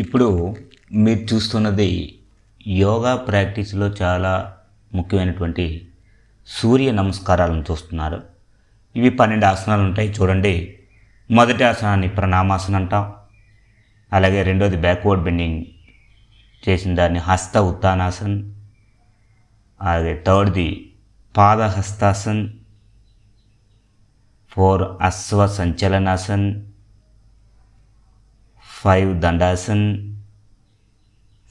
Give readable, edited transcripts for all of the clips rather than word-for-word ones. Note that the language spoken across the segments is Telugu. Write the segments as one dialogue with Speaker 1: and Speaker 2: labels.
Speaker 1: ఇప్పుడు మీరు చూస్తున్నది యోగా ప్రాక్టీస్లో చాలా ముఖ్యమైనటువంటి సూర్య నమస్కారాలను చూస్తున్నారు. ఇవి 12 ఆసనాలు ఉంటాయి చూడండి. మొదటి ఆసనాన్ని ప్రణామాసనం అంటాం. అలాగే రెండోది బ్యాక్వర్డ్ బెండింగ్ చేసిన దాన్ని హస్త ఉత్తానాసన్. అలాగే థర్డ్ది పాదహస్తాసన్. 4 అశ్వ సంచలనాసన్. 5 దండాసన్.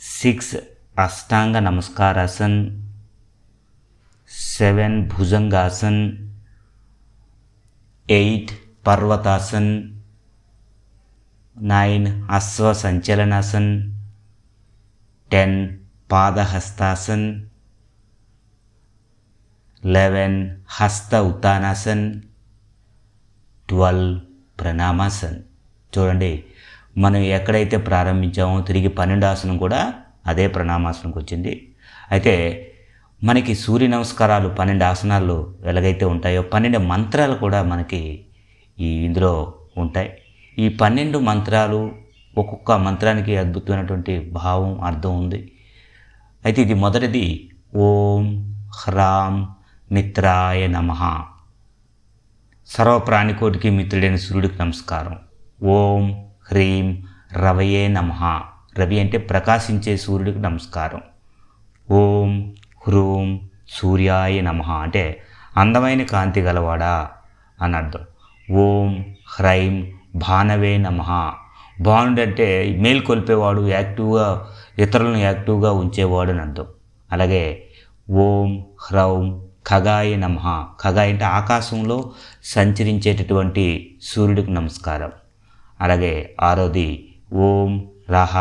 Speaker 1: 6 అష్టాంగ నమస్కారాసన్. 7 భుజంగాసన్. 8 పర్వతాసన్. 9 అశ్వ సంచలనాసన్. 10 పాదహస్తాసన్. 11 హస్త ఉత్తానాసన్. 12 ప్రణామాసన్. చూడండి, మనం ఎక్కడైతే ప్రారంభించామో తిరిగి 12 ఆసనం కూడా అదే ప్రణామాసనంకి వచ్చింది. అయితే మనకి సూర్య నమస్కారాలు 12 ఆసనాలు ఎలాగైతే ఉంటాయో 12 మంత్రాలు కూడా మనకి ఇందులో ఉంటాయి. ఈ 12 మంత్రాలు ఒక్కొక్క మంత్రానికి అద్భుతమైనటువంటి భావం, అర్థం ఉంది. అయితే ఇది మొదటిది ఓం హ్రాం మిత్రాయ నమః. సర్వప్రాణికోటికి మిత్రుడైన సూర్యుడికి నమస్కారం. ఓం హ్రీం రవయే నమః. రవి అంటే ప్రకాశించే సూర్యుడికి నమస్కారం. ఓం హ్రూం సూర్యాయ నమః అంటే అందమైన కాంతి గలవాడా అని అర్థం. ఓం హ్రైం భానవే నమః. భానుడు అంటే మేల్కొల్పేవాడు, యాక్టివ్గా ఇతరులను యాక్టివ్గా ఉంచేవాడు అని అర్థం. అలాగే ఓం హ్రౌం ఖగాయ నమః. ఖగాయ అంటే ఆకాశంలో సంచరించేటటువంటి సూర్యుడికి నమస్కారం. అలాగే ఆరోది ఓం రహ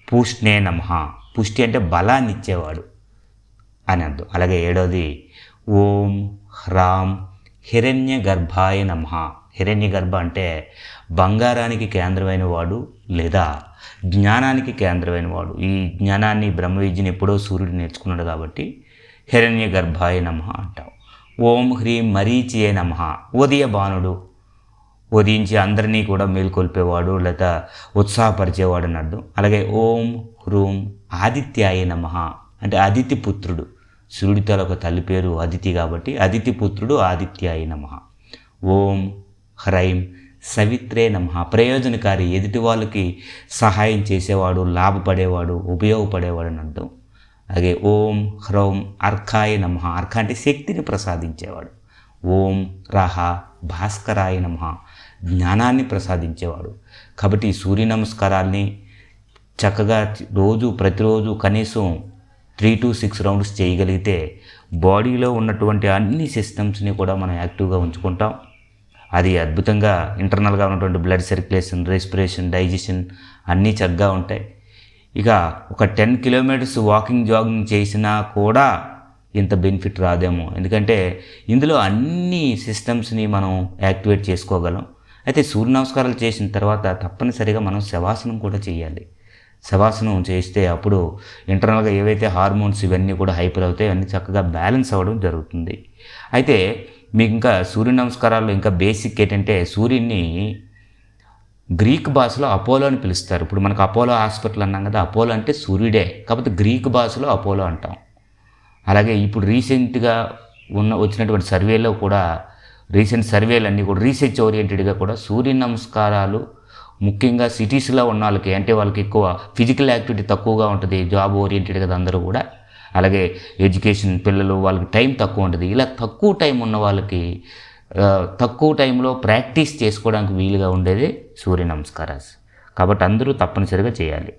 Speaker 1: పూష్ణే నమః. పుష్టి అంటే బలాన్ని ఇచ్చేవాడు అని అర్థం. అలాగే ఏడోది ఓం హ్రాం హిరణ్య గర్భాయ నమః. హిరణ్య గర్భ అంటే బంగారానికి కేంద్రమైన వాడు లేదా జ్ఞానానికి కేంద్రమైన వాడు. ఈ జ్ఞానాన్ని బ్రహ్మ విద్యను ఎప్పుడో సూర్యుడు నేర్చుకున్నాడు కాబట్టి హిరణ్య గర్భాయ నమః అంటాం. ఓం హ్రీం మరీచియే నమః. ఉదయ బాణుడు, ఉదయించి అందరినీ కూడా మేల్కొల్పేవాడు లేదా ఉత్సాహపరిచేవాడు అని అర్థం. అలాగే ఓం హ్రూం ఆదిత్యాయ నమః అంటే అదితి పుత్రుడు. సూర్యుడితో ఒక తల్లి పేరు అదితి కాబట్టి అదితి పుత్రుడు ఆదిత్యాయ నమః. ఓం హ్రైం సవిత్రే నమః. ప్రయోజనకారి, ఎదుటి వాళ్ళకి సహాయం చేసేవాడు, లాభపడేవాడు, ఉపయోగపడేవాడు అని అర్థం. అలాగే ఓం హ్రౌం అర్కాయ నమః. అర్క అంటే శక్తిని ప్రసాదించేవాడు. ఓం రహ భాస్కరాయ నమః. జ్ఞానాన్ని ప్రసాదించేవాడు. కాబట్టి ఈ సూర్య నమస్కారాల్ని చక్కగా ప్రతిరోజు కనీసం 3 to 6 రౌండ్స్ చేయగలిగితే బాడీలో ఉన్నటువంటి అన్ని సిస్టమ్స్ని కూడా మనం యాక్టివ్గా ఉంచుకుంటాం. అది అద్భుతంగా ఇంటర్నల్గా ఉన్నటువంటి బ్లడ్ సర్క్యులేషన్, రెస్పిరేషన్, డైజెషన్ అన్నీ చక్కగా ఉంటాయి. ఇక ఒక 10 kilometers వాకింగ్, జాగింగ్ చేసినా కూడా ఇంత బెనిఫిట్ రాదేమో. ఎందుకంటే ఇందులో అన్ని సిస్టమ్స్ని మనం యాక్టివేట్ చేసుకోగలం. అయితే సూర్య నమస్కారాలు చేసిన తర్వాత తప్పనిసరిగా మనం శవాసనం కూడా చేయాలి. శవాసనం చేస్తే అప్పుడు ఇంటర్నల్గా ఏవైతే హార్మోన్స్ ఇవన్నీ కూడా హైపర్ అవుతాయి, అన్నీ చక్కగా బ్యాలెన్స్ అవ్వడం జరుగుతుంది. అయితే మీకు ఇంకా సూర్య నమస్కారాల్లో ఇంకా బేసిక్ ఏంటంటే సూర్యుడిని గ్రీక్ భాషలో అపోలో అని పిలుస్తారు. ఇప్పుడు మనకు అపోలో హాస్పిటల్ అన్నాం కదా, అపోలో అంటే సూర్యుడే, కాకపోతే గ్రీక్ భాషలో అపోలో అంటాం. అలాగే ఇప్పుడు రీసెంట్గా వచ్చినటువంటి సర్వేలో కూడా, రీసెంట్ సర్వేలన్నీ కూడా రీసెర్చ్ ఓరియంటెడ్గా కూడా సూర్య నమస్కారాలు ముఖ్యంగా సిటీస్లో ఉన్న వాళ్ళకి, అంటే వాళ్ళకి ఎక్కువ ఫిజికల్ యాక్టివిటీ తక్కువగా ఉంటుంది, జాబ్ ఓరియంటెడ్ కదా అందరూ కూడా, అలాగే ఎడ్యుకేషన్ పిల్లలు వాళ్ళకి టైం తక్కువ ఉంటుంది. ఇలా తక్కువ టైం ఉన్న వాళ్ళకి తక్కువ టైంలో ప్రాక్టీస్ చేసుకోవడానికి వీలుగా ఉండేది సూర్య నమస్కారాలు. కాబట్టి అందరూ తప్పనిసరిగా చేయాలి.